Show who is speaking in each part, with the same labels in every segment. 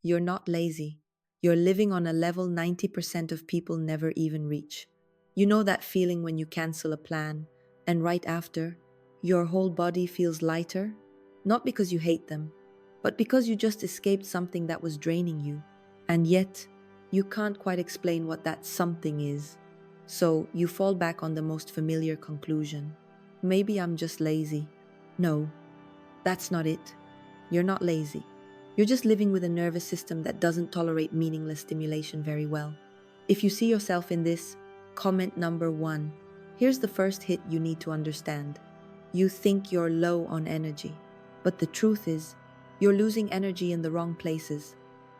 Speaker 1: You're not lazy. You're living on a level 90% of people never even reach. You know that feeling when you cancel a plan, and right after, your whole body feels lighter? Not because you hate them, but because you just escaped something that was draining you. And yet, you can't quite explain what that something is. So you fall back on the most familiar conclusion. Maybe I'm just lazy. No, that's not it. You're not lazy. You're just living with a nervous system that doesn't tolerate meaningless stimulation very well. If you see yourself in this, comment number 1. Here's the first hit you need to understand. You think you're low on energy, but the truth is, you're losing energy in the wrong places.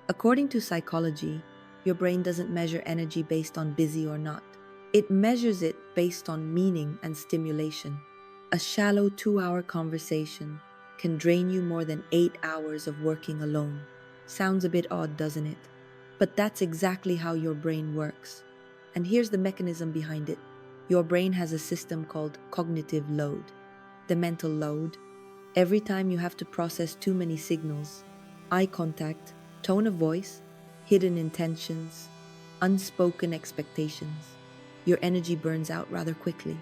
Speaker 1: According to psychology, your brain doesn't measure energy based on busy or not. It measures it based on meaning and stimulation. A shallow 2-hour conversation can drain you more than 8 hours of working alone. Sounds a bit odd, doesn't it? But that's exactly how your brain works. And here's the mechanism behind it. Your brain has a system called cognitive load. The mental load. Every time you have to process too many signals, eye contact, tone of voice, hidden intentions, unspoken expectations, your energy burns out rather quickly.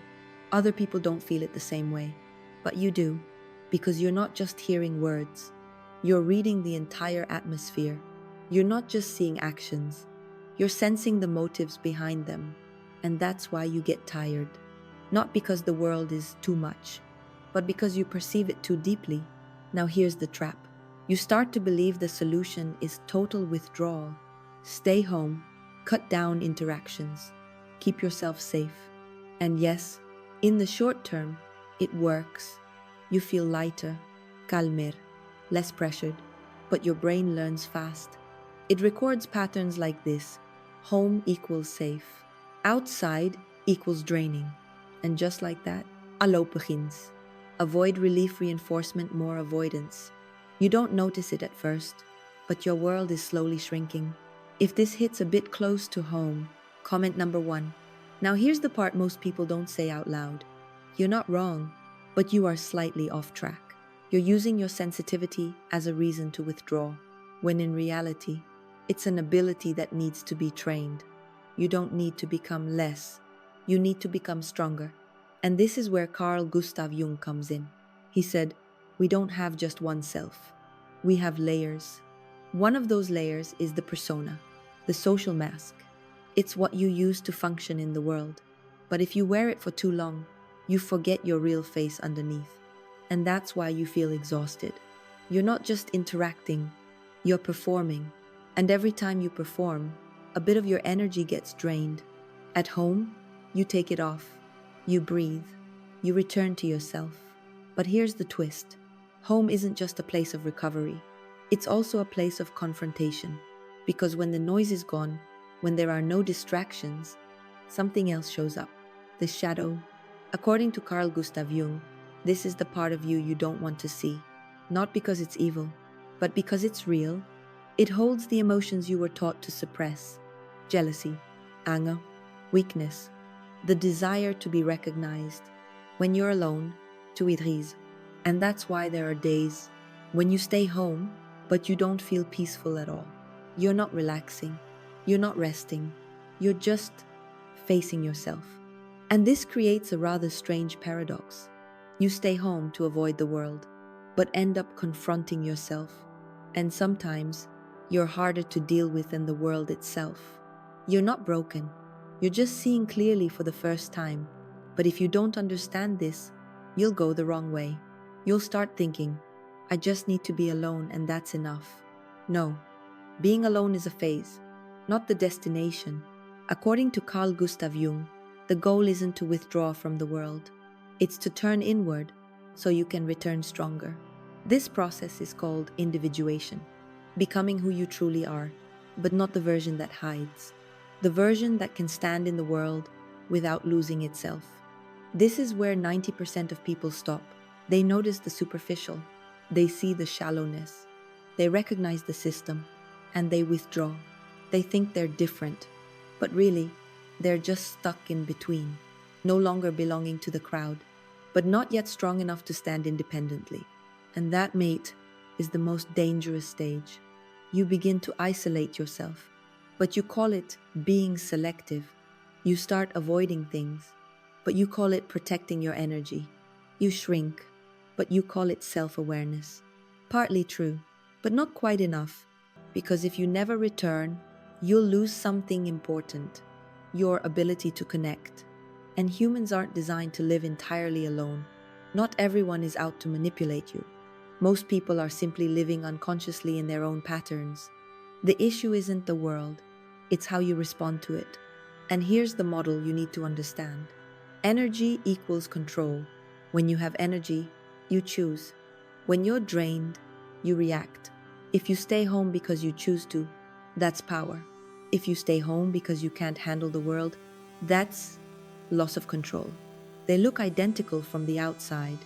Speaker 1: Other people don't feel it the same way, but you do, because you're not just hearing words, you're reading the entire atmosphere. You're not just seeing actions, you're sensing the motives behind them, and that's why you get tired. Not because the world is too much, but because you perceive it too deeply. Now here's the trap. You start to believe the solution is total withdrawal. Stay home, cut down interactions, keep yourself safe. And yes, in the short term, it works. You feel lighter, calmer, less pressured, but your brain learns fast. It records patterns like this. Home equals safe. Outside equals draining. And just like that, alo begins. Avoid relief reinforcement, more avoidance. You don't notice it at first, but your world is slowly shrinking. If this hits a bit close to home, comment number 1. Now here's the part most people don't say out loud. You're not wrong, but you are slightly off track. You're using your sensitivity as a reason to withdraw, when in reality, it's an ability that needs to be trained. You don't need to become less. You need to become stronger. And this is where Carl Gustav Jung comes in. He said, we don't have just one self. We have layers. One of those layers is the persona, the social mask. It's what you use to function in the world. But if you wear it for too long, you forget your real face underneath. And that's why you feel exhausted. You're not just interacting, you're performing. And every time you perform, a bit of your energy gets drained. At home, you take it off. You breathe. You return to yourself. But here's the twist. Home isn't just a place of recovery. It's also a place of confrontation. Because when the noise is gone, when there are no distractions, something else shows up. The shadow. According to Carl Gustav Jung, this is the part of you you don't want to see. Not because it's evil, but because it's real. It holds the emotions you were taught to suppress. Jealousy, anger, weakness, the desire to be recognized. When you're alone, to idrise. And that's why there are days when you stay home, but you don't feel peaceful at all. You're not relaxing. You're not resting. You're just facing yourself. And this creates a rather strange paradox. You stay home to avoid the world, but end up confronting yourself. And sometimes, you're harder to deal with than the world itself. You're not broken. You're just seeing clearly for the first time. But if you don't understand this, you'll go the wrong way. You'll start thinking, I just need to be alone and that's enough. No, being alone is a phase, not the destination. According to Carl Gustav Jung, the goal isn't to withdraw from the world. It's to turn inward so you can return stronger. This process is called individuation, becoming who you truly are, but not the version that hides. The version that can stand in the world without losing itself. This is where 90% of people stop. They notice the superficial. They see the shallowness. They recognize the system, and they withdraw. They think they're different, but really, they're just stuck in between, no longer belonging to the crowd, but not yet strong enough to stand independently. And that, mate, is the most dangerous stage. you begin to isolate yourself. But you call it being selective. You start avoiding things, but you call it protecting your energy. You shrink, but you call it self-awareness. Partly true, but not quite enough, because if you never return, you'll lose something important, your ability to connect. And humans aren't designed to live entirely alone. Not everyone is out to manipulate you. Most people are simply living unconsciously in their own patterns. The issue isn't the world, it's how you respond to it. And here's the model you need to understand. Energy equals control. When you have energy, you choose. When you're drained, you react. If you stay home because you choose to, that's power. If you stay home because you can't handle the world, that's loss of control. They look identical from the outside,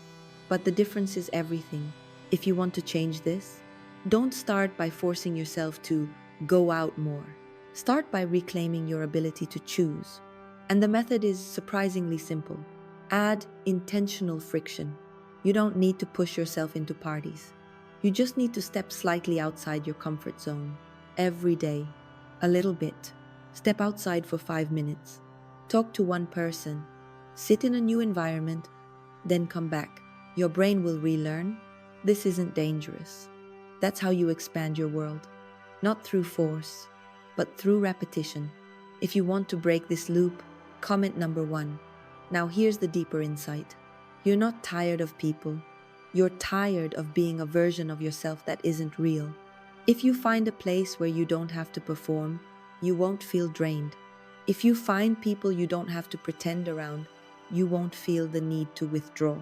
Speaker 1: but the difference is everything. If you want to change this, don't start by forcing yourself to go out more. Start by reclaiming your ability to choose. And the method is surprisingly simple. Add intentional friction. You don't need to push yourself into parties. You just need to step slightly outside your comfort zone. Every day. A little bit. Step outside for 5 minutes. Talk to one person. Sit in a new environment. Then come back. Your brain will relearn. This isn't dangerous. That's how you expand your world. Not through force, but through repetition. If you want to break this loop, comment number 1. Now here's the deeper insight. You're not tired of people. You're tired of being a version of yourself that isn't real. If you find a place where you don't have to perform, you won't feel drained. If you find people you don't have to pretend around, you won't feel the need to withdraw.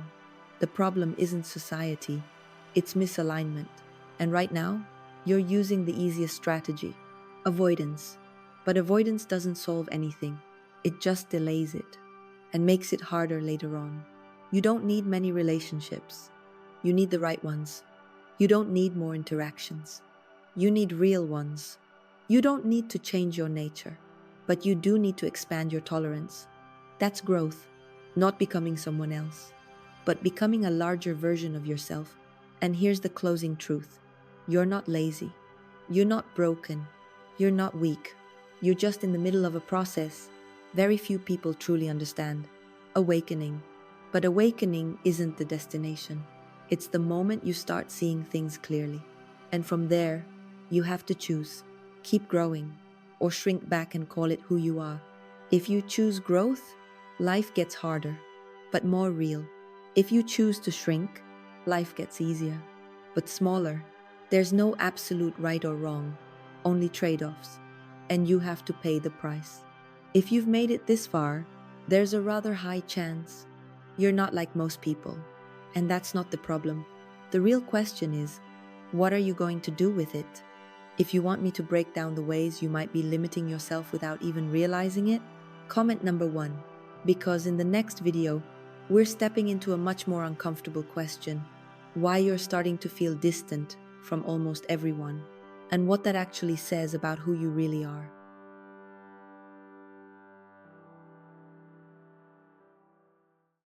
Speaker 1: The problem isn't society, it's misalignment. And right now, you're using the easiest strategy, avoidance. But avoidance doesn't solve anything. It just delays it and makes it harder later on. You don't need many relationships. You need the right ones. You don't need more interactions. You need real ones. You don't need to change your nature, but you do need to expand your tolerance. That's growth, not becoming someone else, but becoming a larger version of yourself. And here's the closing truth. You're not lazy. You're not broken. You're not weak. You're just in the middle of a process very few people truly understand. Awakening. But awakening isn't the destination. It's the moment you start seeing things clearly. And from there, you have to choose. Keep growing, or shrink back and call it who you are. If you choose growth, life gets harder, but more real. If you choose to shrink, life gets easier, but smaller. There's no absolute right or wrong, only trade-offs, and you have to pay the price. If you've made it this far, there's a rather high chance you're not like most people, and that's not the problem. The real question is, what are you going to do with it? If you want me to break down the ways you might be limiting yourself without even realizing it, comment number 1, because in the next video, we're stepping into a much more uncomfortable question: why you're starting to feel distant from almost everyone, and what that actually says about who you really are.